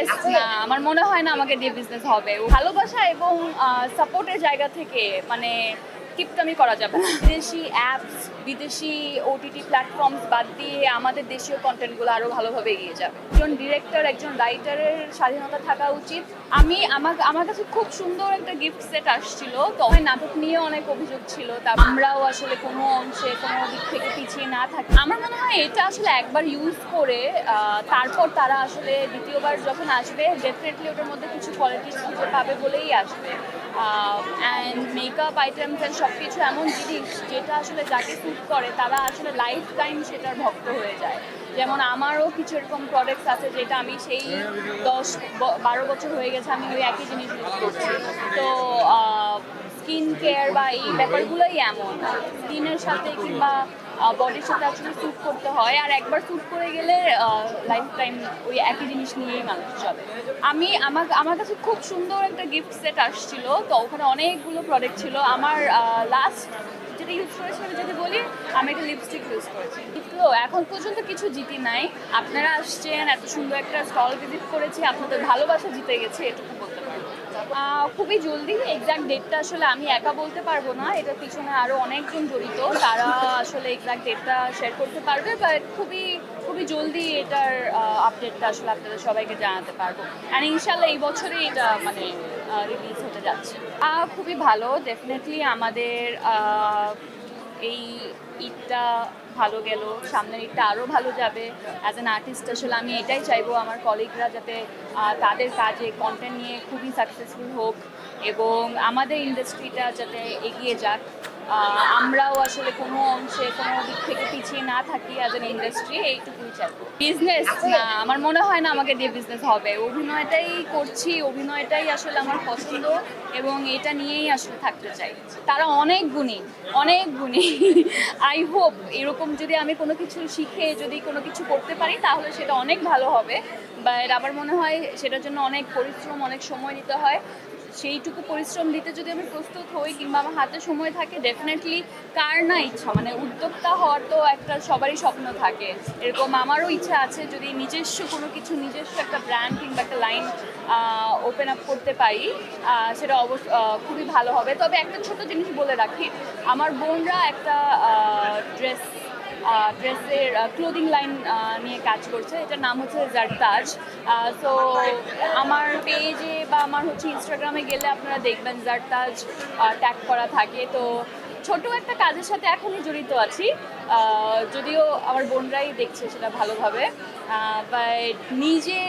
Business না, আমার মনে হয় না আমাকে দিয়ে বিজনেস হবে। ভালোবাসা এবং সাপোর্টের জায়গা থেকে মানে কিপটামি করা যাবে না। বিদেশি অ্যাপস, বিদেশি ওটিটি প্ল্যাটফর্মস বাদ দিয়ে আমাদের দেশীয় কন্টেন্টগুলো আরো ভালোভাবে এগিয়ে যাবে। একজন ডিরেক্টর, একজন রাইটারের স্বাধীনতা থাকা উচিত। আমার কাছে খুব সুন্দর একটা গিফট সেট আসছিল, তো নাটক নিয়ে অনেক অভিযোগ ছিল, তা আমরাও আসলে কোনো অংশে কোনো দিক থেকে পিছিয়ে না থাকি। আমার মনে হয় এটা আসলে একবার ইউজ করে তারপর তারা আসলে দ্বিতীয়বার যখন আসবে ডেফিনেটলি ওটার মধ্যে কিছু কোয়ালিটিস খুঁজে পাবে বলেই আসবে। অ্যান্ড মেকআপ আইটেমস অ্যান্ড সব কিছু এমন জিনিস যেটা আসলে যাকে স্যুট করে তারা আসলে লাইফ টাইম সেটার ভক্ত হয়ে যায়। যেমন আমারও কিছু এরকম প্রোডাক্টস আছে যেটা আমি সেই 10-12 বছর হয়ে গেছে আমি ওই একই জিনিস ইউজ করছি। তো স্কিন কেয়ার বা এই ব্যাপারগুলোই এমন স্কিনের সাথে কিংবা বডির সাথে আসলে স্যুট করতে হয়, আর একবার স্যুট করে গেলে লাইফ টাইম ওই একই জিনিস নিয়েই মানুষ চলে। আমার কাছে খুব সুন্দর একটা গিফট সেট আসছিল, তো ওখানে অনেকগুলো প্রোডাক্ট ছিল। আমার লাস্ট যেটা ইউজ করেছি আমি যদি বলি, আমি একটা লিপস্টিক ইউজ করেছি। তো এখন পর্যন্ত কিছু জিতি নাই, আপনারা আসছেন, এত সুন্দর একটা স্টল ভিজিট করেছি, আপনাদের ভালোবাসা জিতে গেছে এটুকু বলতে পারবো। খুবই জলদি, এক্সাক্ট ডেটটা আসলে আমি একা বলতে পারবো না, এটার পিছনে আরও অনেকজন জড়িত, তারা আসলে এক্সাক্ট ডেটটা শেয়ার করতে পারবে, বাট খুবই খুবই জলদি এটার আপডেটটা আসলে আপনাদের সবাইকে জানাতে পারবো। অ্যান্ড ইনশাল্লাহ এই বছরই এটা মানে রিলিজ হতে যাচ্ছে। খুবই ভালো, ডেফিনেটলি আমাদের এই ঈদটা ভালো গেল, সামনের ঈদটা আরও ভালো যাবে। অ্যাজ অ্যান আর্টিস্ট আসলে আমি এটাই চাইবো আমার কলিগরা যাতে তাদের কাজে কন্টেন্ট নিয়ে খুবই সাকসেসফুল হোক এবং আমাদের ইন্ডাস্ট্রিটা যাতে এগিয়ে যাক। আমরাও আসলে কোনো অংশে কোনো দিক থেকে পিছিয়ে না থাকি অ্যাজ অ্যান ইন্ডাস্ট্রি, এইটুকুই চাইবো। বিজনেস না, আমার মনে হয় না আমাকে দিয়ে বিজনেস হবে। অভিনয়টাই করছি, অভিনয়টাই আসলে আমার পছন্দ এবং এটা নিয়েই আসলে থাকতে চাই। তারা অনেক গুণী, অনেক গুণী। আই হোপ এরকম যদি আমি কোনো কিছু শিখে যদি কোনো কিছু করতে পারি তাহলে সেটা অনেক ভালো হবে, বাট আমার মনে হয় সেটার জন্য অনেক পরিশ্রম, অনেক সময় দিতে হয়। সেইটুকু পরিশ্রম দিতে যদি আমি প্রস্তুত হই কিংবা আমার হাতে সময় থাকে, ডেফিনেটলি কার না ইচ্ছা, মানে উদ্যোক্তা হওয়ার তো একটা সবারই স্বপ্ন থাকে, এরকম আমারও ইচ্ছা আছে যদি নিজস্ব কোনো কিছু, নিজস্ব একটা ব্র্যান্ড কিংবা একটা লাইন ওপেন আপ করতে পারি, সেটা খুবই ভালো হবে। তবে একটা ছোট জিনিস বলে রাখি, আমার বোনরা একটা ড্রেসের ক্লোদিং লাইন নিয়ে কাজ করছে, এটার নাম হচ্ছে জারতাজ। সো আমার পেজে বা আমার হচ্ছে ইনস্টাগ্রামে গেলে আপনারা দেখবেন জারতাজ ট্যাগ করা থাকে। তো ছোট একটা কাজের সাথে এখনই জড়িত আছি, যদিও আমার বোনরাই দেখছে সেটা ভালোভাবে, বাট নিজে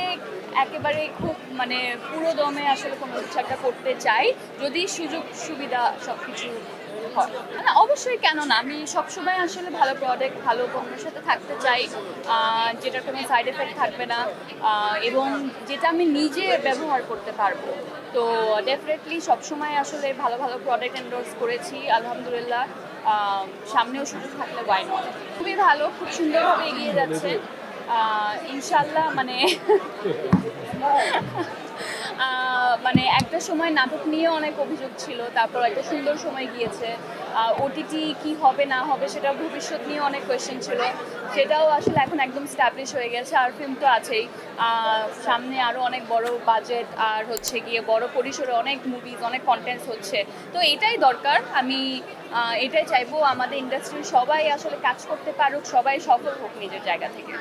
একেবারে খুব মানে পুরো দমে আসলে কোনো কিছু একটা করতে চাই যদি সুযোগ সুবিধা সব কিছু হয়। মানে অবশ্যই, কেন না, আমি সবসময় আসলে ভালো প্রোডাক্ট, ভালো পণ্যের সাথে থাকতে চাই, যেটার কোনো সাইড এফেক্ট থাকবে না এবং যেটা আমি নিজে ব্যবহার করতে পারবো। তো ডেফিনেটলি সবসময় আসলে ভালো ভালো প্রোডাক্ট এন্ডোর্স করেছি, আলহামদুলিল্লাহ। সামনেও সুযোগ থাকলে ওয়াই নট। খুবই ভালো, খুব সুন্দরভাবে এগিয়ে যাচ্ছে ইনশাল্লাহ। মানে একটা সময় নাটক নিয়ে অনেক অভিযোগ ছিল, তারপর একটা সুন্দর সময় গিয়েছে। ওটিটি কি হবে না হবে সেটা ভবিষ্যৎ নিয়ে অনেক কোয়েশ্চেন ছিল, সেটাও আসলে এখন একদম স্ট্যাবলিশ হয়ে গেছে। আর ফিল্ম তো আছেই, সামনে আরও অনেক বড় বাজেট আর হচ্ছে গিয়ে বড় পরিসরে অনেক মুভিজ, অনেক কন্টেন্টস হচ্ছে। তো এটাই দরকার, আমি এটাই চাইবো আমাদের ইন্ডাস্ট্রির সবাই আসলে কাজ করতে পারুক, সবাই সফল হোক নিজের জায়গা থেকে।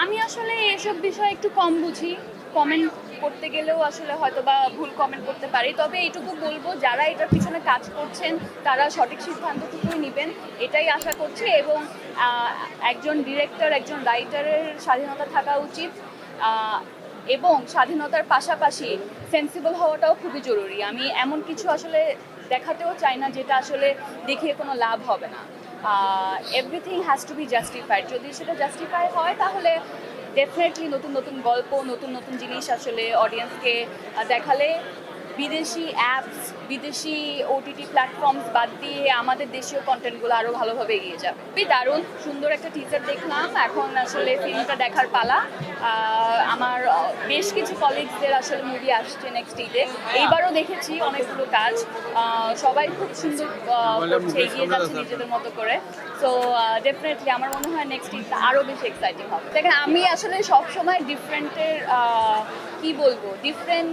আমি আসলে এসব বিষয়ে একটু কম বুঝি, কমেন্ট করতে গেলেও আসলে হয়তো বা ভুল কমেন্ট করতে পারি, তবে এইটুকু বলবো যারা এটার পিছনে কাজ করছেন তারা সঠিক সিদ্ধান্তটুকুই নেবেন এটাই আশা করছি। এবং একজন ডিরেক্টর, একজন রাইটারের স্বাধীনতা থাকা উচিত এবং স্বাধীনতার পাশাপাশি সেন্সিবল হওয়াটাও খুবই জরুরি। আমি এমন কিছু আসলে দেখাতেও চাই না যেটা আসলে দেখিয়ে কোনো লাভ হবে না। Everything has to B justified, যদি সেটা জাস্টিফাই হয় তাহলে ডেফিনেটলি নতুন নতুন গল্প, নতুন নতুন জিনিস আসলে অডিয়েন্সকে দেখালে বিদেশি অ্যাপস, বিদেশি ওটিটি প্ল্যাটফর্মস বাদ দিয়ে আমাদের দেশীয় কন্টেন্টগুলো আরও ভালোভাবে এগিয়ে যাবে। খুবই দারুণ সুন্দর একটা টিজার দেখলাম, এখন আসলে ফিল্মটা দেখার পালা। আমার বেশ কিছু কলিগসদের আসলে মুভি আসছে নেক্সট ঈদে, এইবারও দেখেছি অনেকগুলো কাজ, সবাই খুব সুন্দর করছে, এগিয়ে যাচ্ছে নিজেদের মতো করে। সো ডেফিনেটলি আমার মনে হয় নেক্সট ঈদটা আরও বেশি এক্সাইটিং হবে। দেখেন, আমি আসলে সবসময় ডিফারেন্টের কি বলবো, ডিফারেন্ট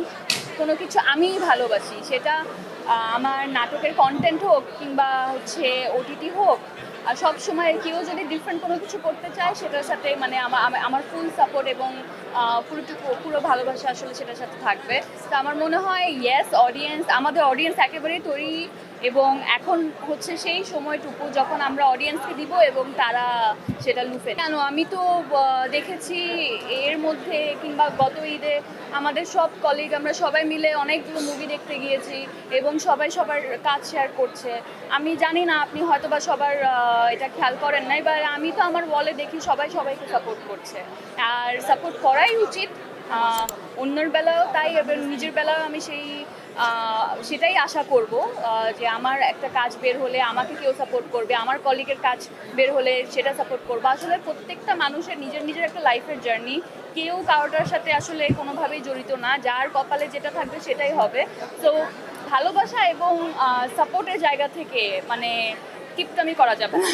কোনো কিছু আমিই ভালোবাসি, সেটা আমার নাটকের কন্টেন্ট হোক কিংবা হচ্ছে ওটিটি হোক। আর সব সময় কেউ যদি ডিফারেন্ট কোনো কিছু করতে চায় সেটার সাথে মানে আমার ফুল সাপোর্ট এবং পুরো ভালোবাসা আসলে সেটার সাথে থাকবে। তো আমার মনে হয় ইয়েস, আমাদের অডিয়েন্স একেবারেই তৈরি, এবং এখন হচ্ছে সেই সময়টুকু যখন আমরা অডিয়েন্সকে দিব এবং তারা সেটা লুফে কেন। আমি তো দেখেছি এর মধ্যে কিংবা গত ঈদে আমাদের সব কলিগ আমরা সবাই মিলে অনেকগুলো মুভি দেখতে গিয়েছি এবং সবাই সবার কাজ শেয়ার করছে। আমি জানি না আপনি হয়তো বা সবার এটা খেয়াল করেন নাই, বা আমি তো আমার ওয়ালে দেখি সবাই সবাইকে সাপোর্ট করছে, আর সাপোর্ট করাই উচিত। অন্যের বেলাও তাই, এবং নিজের বেলাও আমি সেটাই আশা করব, যে আমার একটা কাজ বের হলে আমাকে কেউ সাপোর্ট করবে, আমার কলিগের কাজ বের হলে সেটা সাপোর্ট করবো। আসলে প্রত্যেকটা মানুষের নিজের নিজের একটা লাইফের জার্নি, কেউ কারোটার সাথে আসলে কোনোভাবেই জড়িত না, যার কপালে যেটা থাকবে সেটাই হবে। তো ভালোবাসা এবং সাপোর্টের জায়গা থেকে মানে কিপটামি করা যাবে না।